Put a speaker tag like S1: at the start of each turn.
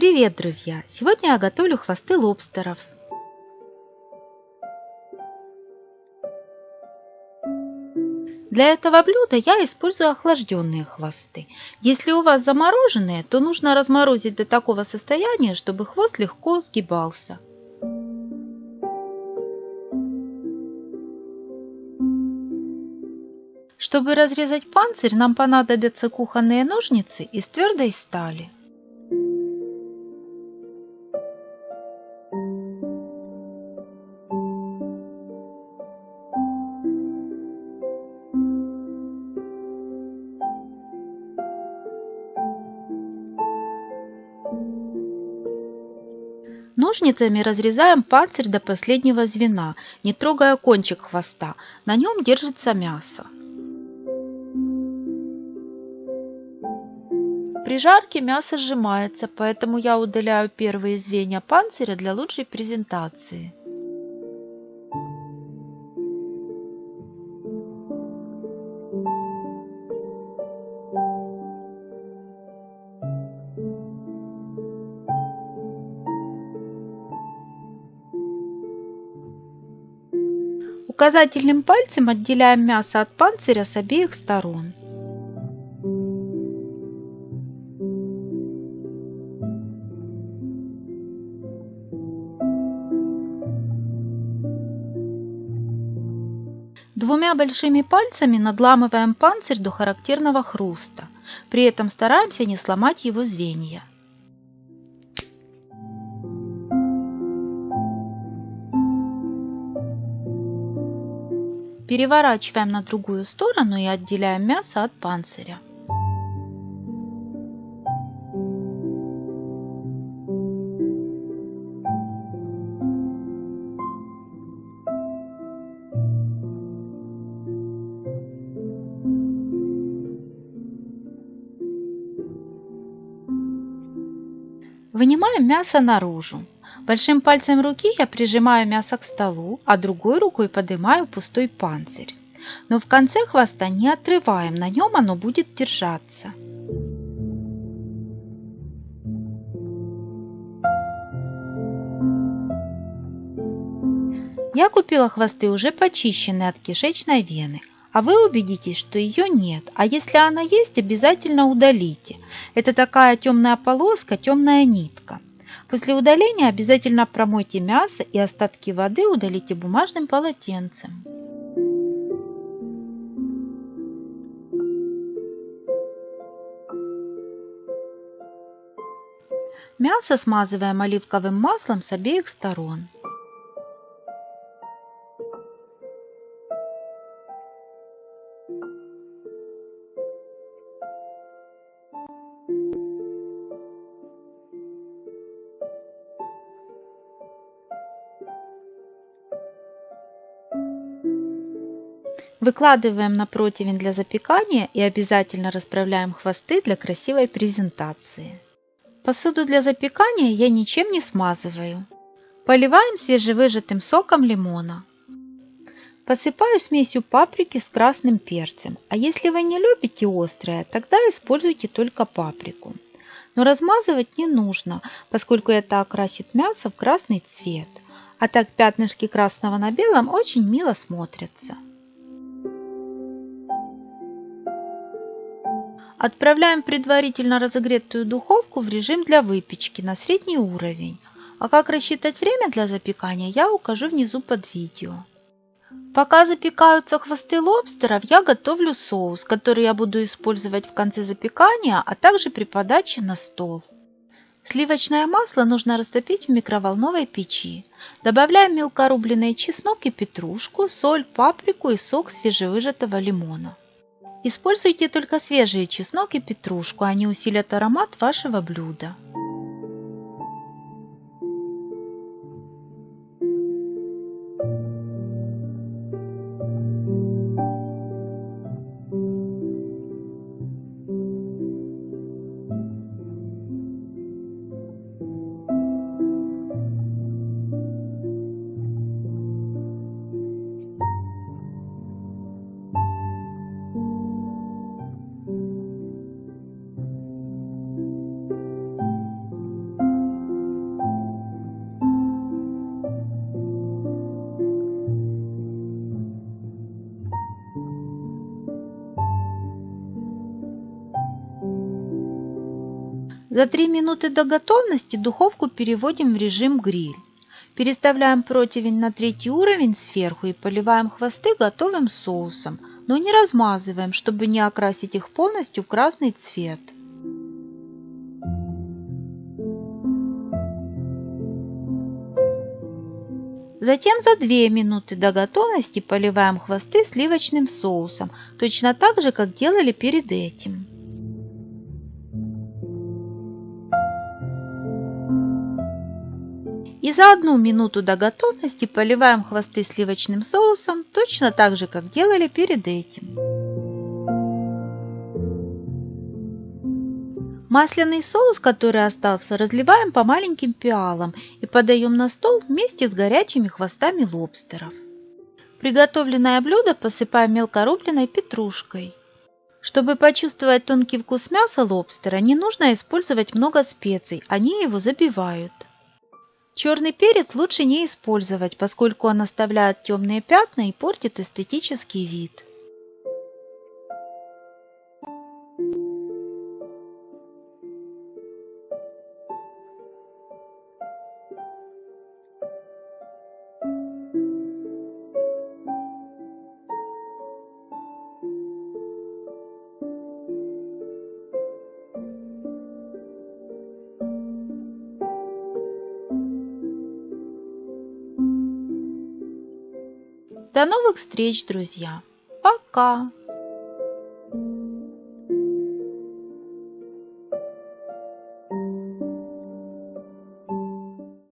S1: Привет, друзья! Сегодня я готовлю хвосты лобстеров. Для этого блюда я использую охлажденные хвосты. Если у вас замороженные, то нужно разморозить до такого состояния, чтобы хвост легко сгибался. Чтобы разрезать панцирь, нам понадобятся кухонные ножницы из твердой стали. Ножницами разрезаем панцирь до последнего звена, не трогая кончик хвоста. На нем держится мясо. При жарке мясо сжимается, поэтому я удаляю первые звенья панциря для лучшей презентации. Указательным пальцем отделяем мясо от панциря с обеих сторон. Двумя большими пальцами надламываем панцирь до характерного хруста. При этом стараемся не сломать его звенья. Переворачиваем на другую сторону и отделяем мясо от панциря. Вынимаем мясо наружу. Большим пальцем руки я прижимаю мясо к столу, а другой рукой поднимаю пустой панцирь. Но в конце хвоста не отрываем, на нем оно будет держаться. Я купила хвосты уже почищенные от кишечной вены. А вы убедитесь, что ее нет. А если она есть, обязательно удалите. Это такая темная полоска, темная нитка. После удаления обязательно промойте мясо и остатки воды удалите бумажным полотенцем. Мясо смазываем оливковым маслом с обеих сторон. Выкладываем на противень для запекания и обязательно расправляем хвосты для красивой презентации. Посуду для запекания я ничем не смазываю. Поливаем свежевыжатым соком лимона. Посыпаю смесью паприки с красным перцем. А если вы не любите острое, тогда используйте только паприку. Но размазывать не нужно, поскольку это окрасит мясо в красный цвет. А так пятнышки красного на белом очень мило смотрятся. Отправляем в предварительно разогретую духовку в режим для выпечки на средний уровень. А как рассчитать время для запекания, я укажу внизу под видео. Пока запекаются хвосты лобстеров, я готовлю соус, который я буду использовать в конце запекания, а также при подаче на стол. Сливочное масло нужно растопить в микроволновой печи. Добавляем мелкорубленный чеснок и петрушку, соль, паприку и сок свежевыжатого лимона. Используйте только свежий чеснок и петрушку, они усилят аромат вашего блюда. За 3 минуты до готовности духовку переводим в режим гриль. Переставляем противень на 3-й уровень сверху и поливаем хвосты готовым соусом, но не размазываем, чтобы не окрасить их полностью в красный цвет. Затем за 2 минуты до готовности поливаем хвосты сливочным соусом, точно так же, как делали перед этим. И за 1 минуту до готовности поливаем хвосты сливочным соусом, точно так же, как делали перед этим. Масляный соус, который остался, разливаем по маленьким пиалам и подаем на стол вместе с горячими хвостами лобстеров. Приготовленное блюдо посыпаем мелкорубленной петрушкой. Чтобы почувствовать тонкий вкус мяса лобстера, не нужно использовать много специй, они его забивают. Черный перец лучше не использовать, поскольку он оставляет темные пятна и портит эстетический вид. До новых встреч, друзья! Пока!